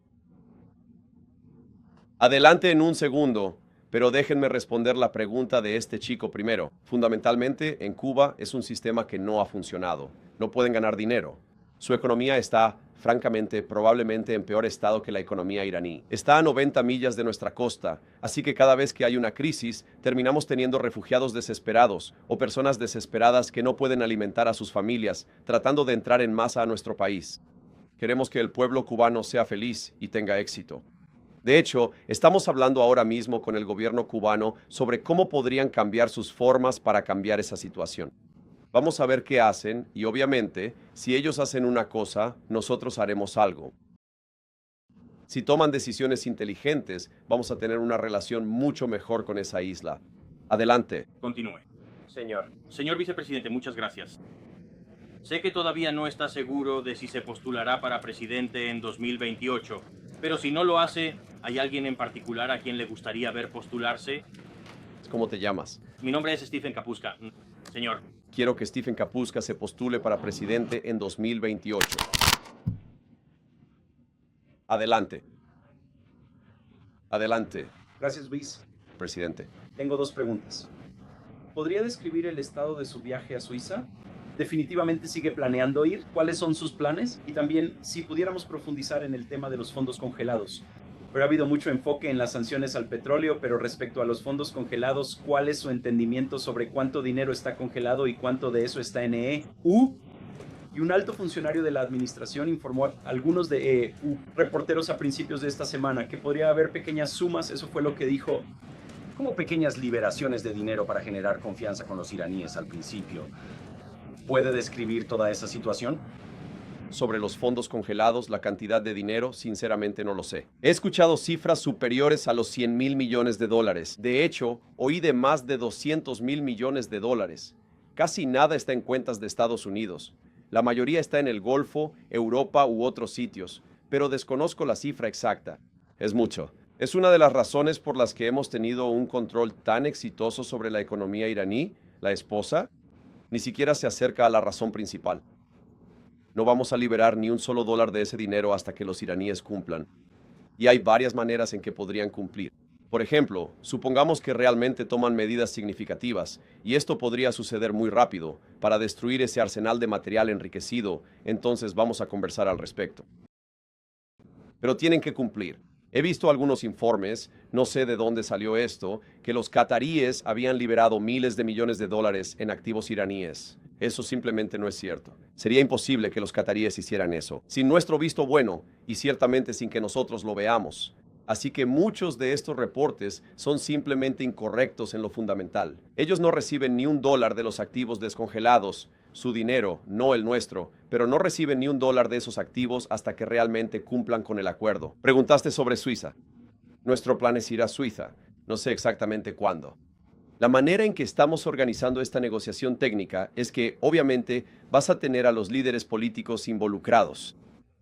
Adelante en un segundo, pero déjenme responder la pregunta de este chico primero. Fundamentalmente, en Cuba es un sistema que no ha funcionado. No pueden ganar dinero. Su economía está, francamente, probablemente en peor estado que la economía iraní. Está a 90 millas de nuestra costa, así que cada vez que hay una crisis, terminamos teniendo refugiados desesperados o personas desesperadas que no pueden alimentar a sus familias, tratando de entrar en masa a nuestro país. Queremos que el pueblo cubano sea feliz y tenga éxito. De hecho, estamos hablando ahora mismo con el gobierno cubano sobre cómo podrían cambiar sus formas para cambiar esa situación. Vamos a ver qué hacen y obviamente, si ellos hacen una cosa, nosotros haremos algo. Si toman decisiones inteligentes, vamos a tener una relación mucho mejor con esa isla. Adelante. Continúe. Señor. Señor vicepresidente, muchas gracias. Sé que todavía no está seguro de si se postulará para presidente en 2028, pero si no lo hace, ¿hay alguien en particular a quien le gustaría ver postularse? ¿Cómo te llamas? Mi nombre es Stephen Kapuska. Señor. Quiero que Stephen Kapuska se postule para presidente en 2028. Adelante. Adelante. Gracias, Luis. Presidente. Tengo 2 preguntas. ¿Podría describir el estado de su viaje a Suiza? ¿Definitivamente sigue planeando ir? ¿Cuáles son sus planes? Y también, si pudiéramos profundizar en el tema de los fondos congelados. Pero ha habido mucho enfoque en las sanciones al petróleo, pero respecto a los fondos congelados, ¿cuál es su entendimiento sobre cuánto dinero está congelado y cuánto de eso está en EU? Y un alto funcionario de la administración informó a algunos de EU, reporteros a principios de esta semana, que podría haber pequeñas sumas, eso fue lo que dijo, como pequeñas liberaciones de dinero para generar confianza con los iraníes al principio. ¿Puede describir toda esa situación? Sobre los fondos congelados, la cantidad de dinero, sinceramente no lo sé. He escuchado cifras superiores a los 100,000 millones de dólares. De hecho, oí de más de 200,000 millones de dólares. Casi nada está en cuentas de Estados Unidos. La mayoría está en el Golfo, Europa u otros sitios, pero desconozco la cifra exacta. Es mucho. Es una de las razones por las que hemos tenido un control tan exitoso sobre la economía iraní. La esposa ni siquiera se acerca a la razón principal. No vamos a liberar ni un solo dólar de ese dinero hasta que los iraníes cumplan. Y hay varias maneras en que podrían cumplir. Por ejemplo, supongamos que realmente toman medidas significativas, y esto podría suceder muy rápido, para destruir ese arsenal de material enriquecido, entonces vamos a conversar al respecto. Pero tienen que cumplir. He visto algunos informes, no sé de dónde salió esto, que los cataríes habían liberado miles de millones de dólares en activos iraníes. Eso simplemente no es cierto. Sería imposible que los cataríes hicieran eso, sin nuestro visto bueno y ciertamente sin que nosotros lo veamos. Así que muchos de estos reportes son simplemente incorrectos en lo fundamental. Ellos no reciben ni $1 de los activos descongelados, su dinero, no el nuestro, pero no reciben ni $1 de esos activos hasta que realmente cumplan con el acuerdo. Preguntaste sobre Suiza. Nuestro plan es ir a Suiza. No sé exactamente cuándo. La manera en que estamos organizando esta negociación técnica es que, obviamente, vas a tener a los líderes políticos involucrados.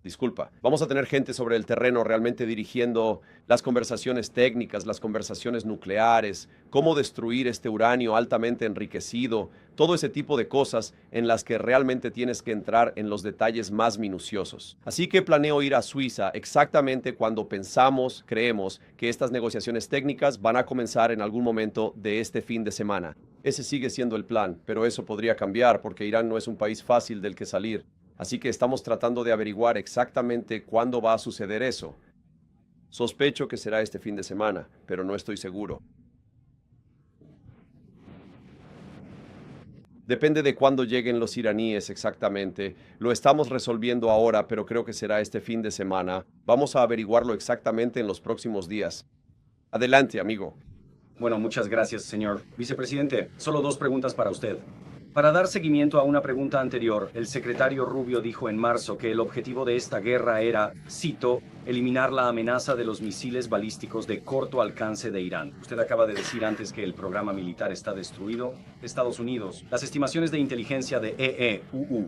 Disculpa, vamos a tener gente sobre el terreno realmente dirigiendo las conversaciones técnicas, las conversaciones nucleares, cómo destruir este uranio altamente enriquecido, todo ese tipo de cosas en las que realmente tienes que entrar en los detalles más minuciosos. Así que planeo ir a Suiza exactamente cuando creemos que estas negociaciones técnicas van a comenzar en algún momento de este fin de semana. Ese sigue siendo el plan, pero eso podría cambiar porque Irán no es un país fácil del que salir. Así que estamos tratando de averiguar exactamente cuándo va a suceder eso. Sospecho que será este fin de semana, pero no estoy seguro. Depende de cuándo lleguen los iraníes exactamente. Lo estamos resolviendo ahora, pero creo que será este fin de semana. Vamos a averiguarlo exactamente en los próximos días. Adelante, amigo. Bueno, muchas gracias, señor vicepresidente. Solo 2 preguntas para usted. Para dar seguimiento a una pregunta anterior, el secretario Rubio dijo en marzo que el objetivo de esta guerra era, cito, eliminar la amenaza de los misiles balísticos de corto alcance de Irán. Usted acaba de decir antes que el programa militar está destruido. Estados Unidos, las estimaciones de inteligencia de EEUU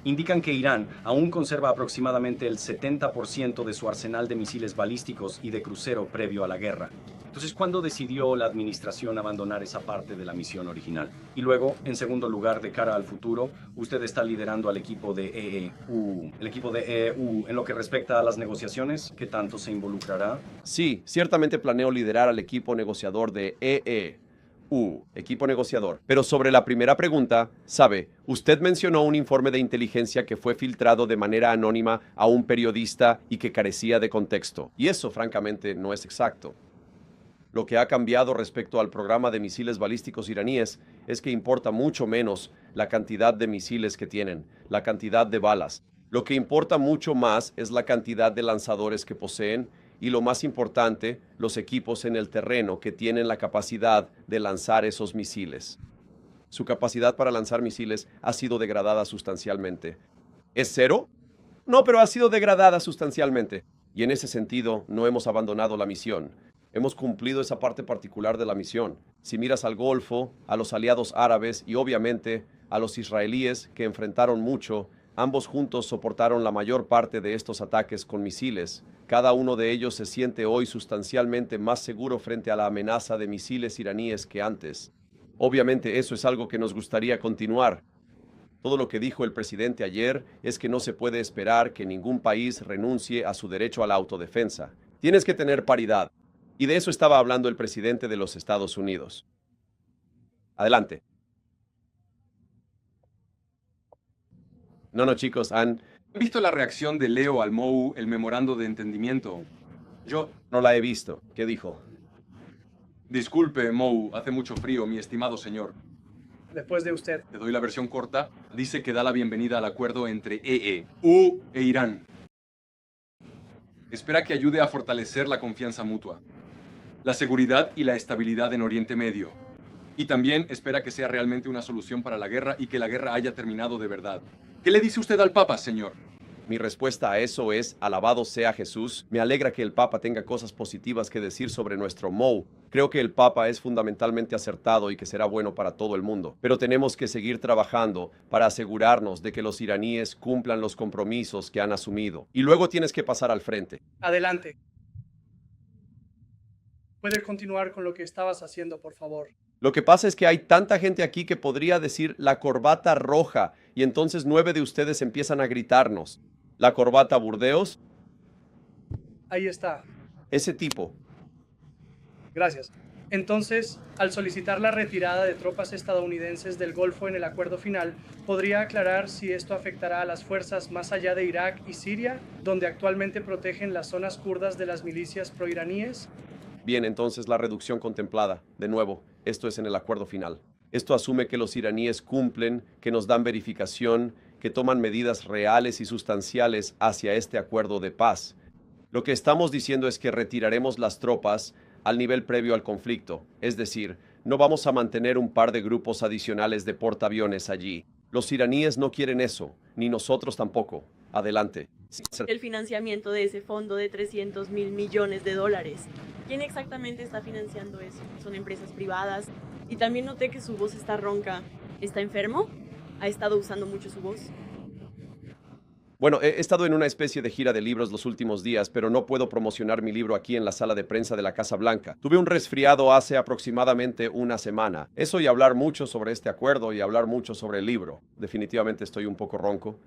indican que Irán aún conserva aproximadamente el 70% de su arsenal de misiles balísticos y de crucero previo a la guerra. Entonces, ¿cuándo decidió la administración abandonar esa parte de la misión original? Y luego, en segundo lugar, de cara al futuro, usted está liderando al equipo de EEU. El equipo de EEU, en lo que respecta a las negociaciones, ¿qué tanto se involucrará? Sí, ciertamente planeo liderar al equipo negociador de equipo negociador. Pero sobre la primera pregunta, sabe, usted mencionó un informe de inteligencia que fue filtrado de manera anónima a un periodista y que carecía de contexto. Y eso, francamente, no es exacto. Lo que ha cambiado respecto al programa de misiles balísticos iraníes es que importa mucho menos la cantidad de misiles que tienen, la cantidad de balas. Lo que importa mucho más es la cantidad de lanzadores que poseen y, lo más importante, los equipos en el terreno que tienen la capacidad de lanzar esos misiles. Su capacidad para lanzar misiles ha sido degradada sustancialmente. ¿Es cero? No, pero ha sido degradada sustancialmente. Y en ese sentido, no hemos abandonado la misión. Hemos cumplido esa parte particular de la misión. Si miras al Golfo, a los aliados árabes y obviamente a los israelíes que enfrentaron mucho, ambos juntos soportaron la mayor parte de estos ataques con misiles. Cada uno de ellos se siente hoy sustancialmente más seguro frente a la amenaza de misiles iraníes que antes. Obviamente eso es algo que nos gustaría continuar. Todo lo que dijo el presidente ayer es que no se puede esperar que ningún país renuncie a su derecho a la autodefensa. Tienes que tener paridad. Y de eso estaba hablando el presidente de los Estados Unidos. Adelante. No, chicos, ¿han visto la reacción de Leo al MOU, el memorando de entendimiento? Yo no la he visto. ¿Qué dijo? Disculpe, MOU, hace mucho frío, mi estimado señor. Después de usted. Te doy la versión corta. Dice que da la bienvenida al acuerdo entre EEU e Irán. Espera que ayude a fortalecer la confianza mutua, la seguridad y la estabilidad en Oriente Medio. Y también espera que sea realmente una solución para la guerra y que la guerra haya terminado de verdad. ¿Qué le dice usted al Papa, señor? Mi respuesta a eso es, alabado sea Jesús. Me alegra que el Papa tenga cosas positivas que decir sobre nuestro MOU. Creo que el Papa es fundamentalmente acertado y que será bueno para todo el mundo. Pero tenemos que seguir trabajando para asegurarnos de que los iraníes cumplan los compromisos que han asumido. Y luego tienes que pasar al frente. Adelante. Puedes continuar con lo que estabas haciendo, por favor. Lo que pasa es que hay tanta gente aquí que podría decir la corbata roja y entonces 9 de ustedes empiezan a gritarnos. ¿La corbata Burdeos? Ahí está. Ese tipo. Gracias. Entonces, al solicitar la retirada de tropas estadounidenses del Golfo en el acuerdo final, ¿podría aclarar si esto afectará a las fuerzas más allá de Irak y Siria, donde actualmente protegen las zonas kurdas de las milicias proiraníes? Bien, entonces la reducción contemplada. De nuevo, esto es en el acuerdo final. Esto asume que los iraníes cumplen, que nos dan verificación, que toman medidas reales y sustanciales hacia este acuerdo de paz. Lo que estamos diciendo es que retiraremos las tropas al nivel previo al conflicto, es decir, no vamos a mantener un par de grupos adicionales de portaaviones allí. Los iraníes no quieren eso, ni nosotros tampoco. Adelante. El financiamiento de ese fondo de 300.000 millones de dólares. ¿Quién exactamente está financiando eso? ¿Son empresas privadas? Y también noté que su voz está ronca. ¿Está enfermo? ¿Ha estado usando mucho su voz? Bueno, he estado en una especie de gira de libros los últimos días, pero no puedo promocionar mi libro aquí en la sala de prensa de la Casa Blanca. Tuve un resfriado hace aproximadamente una semana. Eso y hablar mucho sobre este acuerdo y hablar mucho sobre el libro. Definitivamente estoy un poco ronco.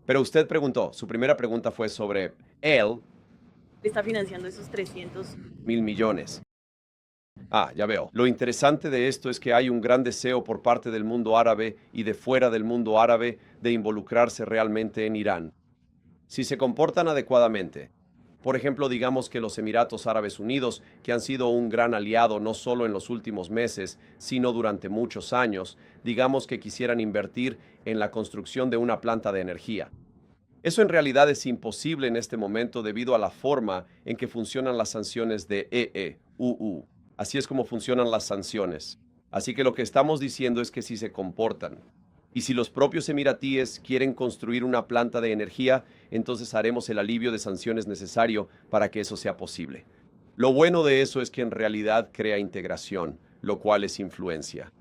Pero usted preguntó, su primera pregunta fue sobre él. ¿Está financiando esos 300.000 millones? Ah, ya veo. Lo interesante de esto es que hay un gran deseo por parte del mundo árabe y de fuera del mundo árabe de involucrarse realmente en Irán. Si se comportan adecuadamente. Por ejemplo, digamos que los Emiratos Árabes Unidos, que han sido un gran aliado no solo en los últimos meses, sino durante muchos años, digamos que quisieran invertir en la construcción de una planta de energía. Eso en realidad es imposible en este momento debido a la forma en que funcionan las sanciones de EEUU. Así es como funcionan las sanciones. Así que lo que estamos diciendo es que si se comportan, y si los propios emiratíes quieren construir una planta de energía, entonces haremos el alivio de sanciones necesario para que eso sea posible. Lo bueno de eso es que en realidad crea integración, lo cual es influencia.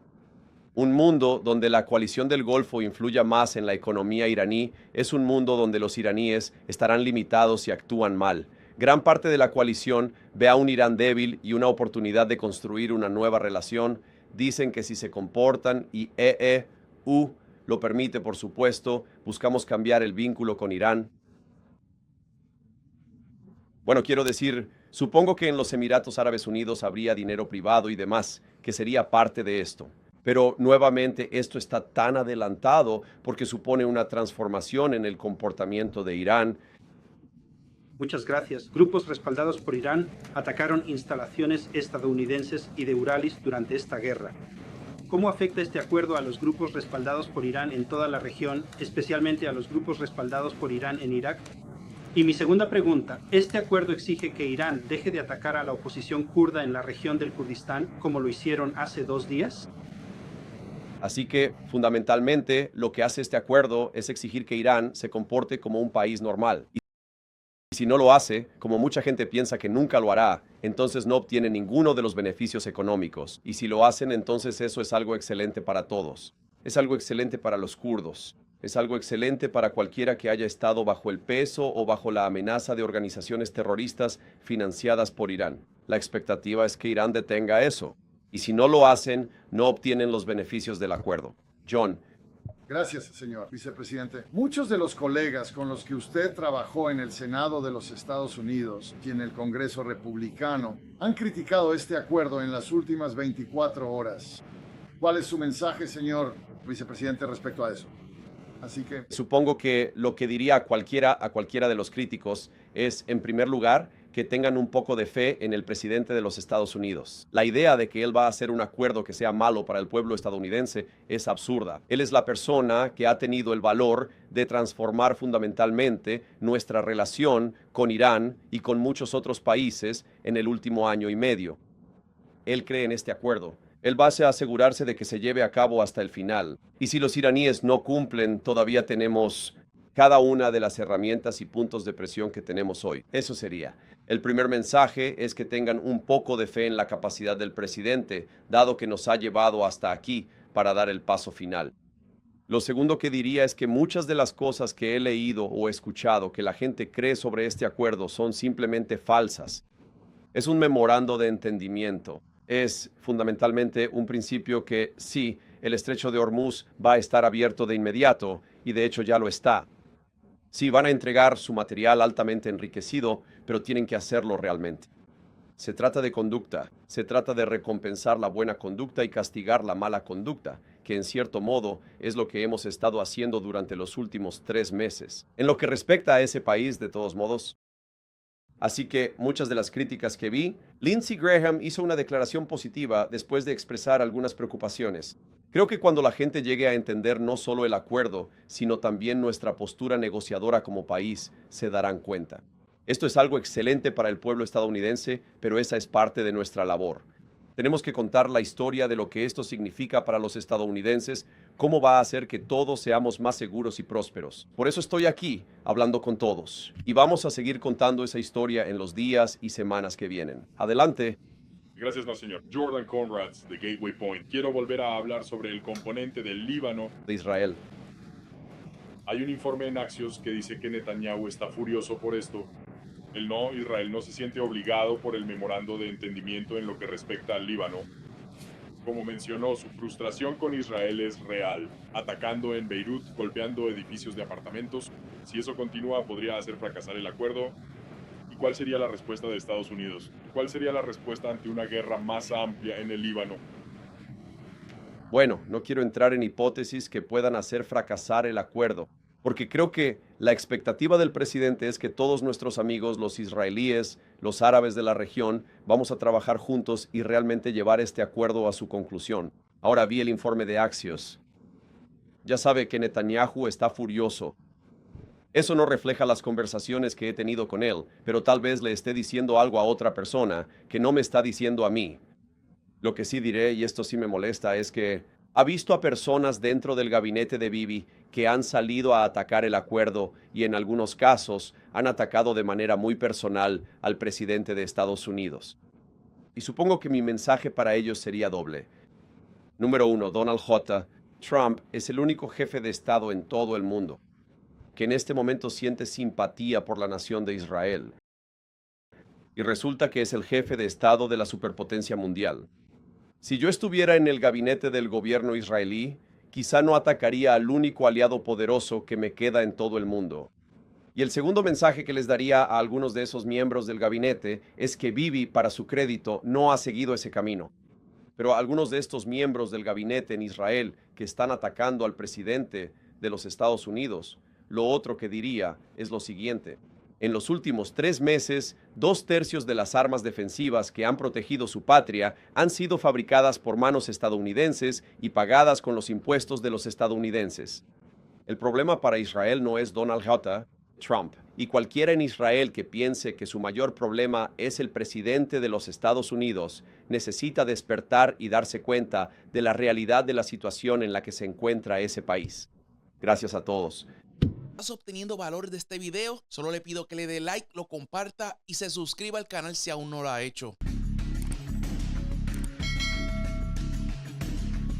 Un mundo donde la coalición del Golfo influya más en la economía iraní es un mundo donde los iraníes estarán limitados y actúan mal. Gran parte de la coalición ve a un Irán débil y una oportunidad de construir una nueva relación. Dicen que si se comportan y EEU lo permite, por supuesto, buscamos cambiar el vínculo con Irán. Bueno, quiero decir, supongo que en los Emiratos Árabes Unidos habría dinero privado y demás, que sería parte de esto. Pero nuevamente esto está tan adelantado porque supone una transformación en el comportamiento de Irán. Muchas gracias. Grupos respaldados por Irán atacaron instalaciones estadounidenses y de Uralis durante esta guerra. ¿Cómo afecta este acuerdo a los grupos respaldados por Irán en toda la región, especialmente a los grupos respaldados por Irán en Irak? Y mi segunda pregunta, ¿este acuerdo exige que Irán deje de atacar a la oposición kurda en la región del Kurdistán, como lo hicieron hace 2 días? Así que, fundamentalmente, lo que hace este acuerdo es exigir que Irán se comporte como un país normal. Y si no lo hace, como mucha gente piensa que nunca lo hará, entonces no obtiene ninguno de los beneficios económicos. Y si lo hacen, entonces eso es algo excelente para todos. Es algo excelente para los kurdos. Es algo excelente para cualquiera que haya estado bajo el peso o bajo la amenaza de organizaciones terroristas financiadas por Irán. La expectativa es que Irán detenga eso. Y si no lo hacen, no obtienen los beneficios del acuerdo. John. Gracias, señor vicepresidente. Muchos de los colegas con los que usted trabajó en el Senado de los Estados Unidos y en el Congreso republicano han criticado este acuerdo en las últimas 24 horas. ¿Cuál es su mensaje, señor vicepresidente, respecto a eso? Así que supongo que lo que diría a cualquiera de los críticos es, en primer lugar, que tengan un poco de fe en el presidente de los Estados Unidos. La idea de que él va a hacer un acuerdo que sea malo para el pueblo estadounidense es absurda. Él es la persona que ha tenido el valor de transformar fundamentalmente nuestra relación con Irán y con muchos otros países en el último año y medio. Él cree en este acuerdo. Él va a asegurarse de que se lleve a cabo hasta el final. Y si los iraníes no cumplen, todavía tenemos cada una de las herramientas y puntos de presión que tenemos hoy. Eso sería. El primer mensaje es que tengan un poco de fe en la capacidad del presidente, dado que nos ha llevado hasta aquí para dar el paso final. Lo segundo que diría es que muchas de las cosas que he leído o escuchado que la gente cree sobre este acuerdo son simplemente falsas. Es un memorando de entendimiento. Es fundamentalmente un principio que sí, el estrecho de Hormuz va a estar abierto de inmediato, y de hecho ya lo está. Sí, van a entregar su material altamente enriquecido, pero tienen que hacerlo realmente. Se trata de conducta, se trata de recompensar la buena conducta y castigar la mala conducta, que en cierto modo es lo que hemos estado haciendo durante los últimos 3 meses. En lo que respecta a ese país, de todos modos. Así que muchas de las críticas que vi, Lindsey Graham hizo una declaración positiva después de expresar algunas preocupaciones. Creo que cuando la gente llegue a entender no solo el acuerdo, sino también nuestra postura negociadora como país, se darán cuenta. Esto es algo excelente para el pueblo estadounidense, pero esa es parte de nuestra labor. Tenemos que contar la historia de lo que esto significa para los estadounidenses, cómo va a hacer que todos seamos más seguros y prósperos. Por eso estoy aquí, hablando con todos. Y vamos a seguir contando esa historia en los días y semanas que vienen. Adelante. Gracias, no, señor. Jordan Conrads, de Gateway Point. Quiero volver a hablar sobre el componente del Líbano. De Israel. Hay un informe en Axios que dice que Netanyahu está furioso por esto. Israel no se siente obligado por el memorando de entendimiento en lo que respecta al Líbano. Como mencionó, su frustración con Israel es real, atacando en Beirut, golpeando edificios de apartamentos. Si eso continúa, podría hacer fracasar el acuerdo. ¿Y cuál sería la respuesta de Estados Unidos? ¿Cuál sería la respuesta ante una guerra más amplia en el Líbano? Bueno, no quiero entrar en hipótesis que puedan hacer fracasar el acuerdo, porque creo que la expectativa del presidente es que todos nuestros amigos, los israelíes, los árabes de la región, vamos a trabajar juntos y realmente llevar este acuerdo a su conclusión. Ahora vi el informe de Axios. Ya sabe que Netanyahu está furioso. Eso no refleja las conversaciones que he tenido con él, pero tal vez le esté diciendo algo a otra persona que no me está diciendo a mí. Lo que sí diré, y esto sí me molesta, es que ha visto a personas dentro del gabinete de Bibi que han salido a atacar el acuerdo y en algunos casos han atacado de manera muy personal al presidente de Estados Unidos. Y supongo que mi mensaje para ellos sería doble. Número 1, Donald J. Trump es el único jefe de Estado en todo el mundo que en este momento siente simpatía por la nación de Israel. Y resulta que es el jefe de Estado de la superpotencia mundial. Si yo estuviera en el gabinete del gobierno israelí, quizá no atacaría al único aliado poderoso que me queda en todo el mundo. Y el segundo mensaje que les daría a algunos de esos miembros del gabinete es que Bibi, para su crédito, no ha seguido ese camino. Pero algunos de estos miembros del gabinete en Israel que están atacando al presidente de los Estados Unidos, lo otro que diría es lo siguiente. En los últimos 3 meses, 2/3 de las armas defensivas que han protegido su patria han sido fabricadas por manos estadounidenses y pagadas con los impuestos de los estadounidenses. El problema para Israel no es Donald J. Trump, y cualquiera en Israel que piense que su mayor problema es el presidente de los Estados Unidos necesita despertar y darse cuenta de la realidad de la situación en la que se encuentra ese país. Gracias a todos. ¿Estás obteniendo valor de este video? Solo le pido que le dé like, lo comparta y se suscriba al canal si aún no lo ha hecho.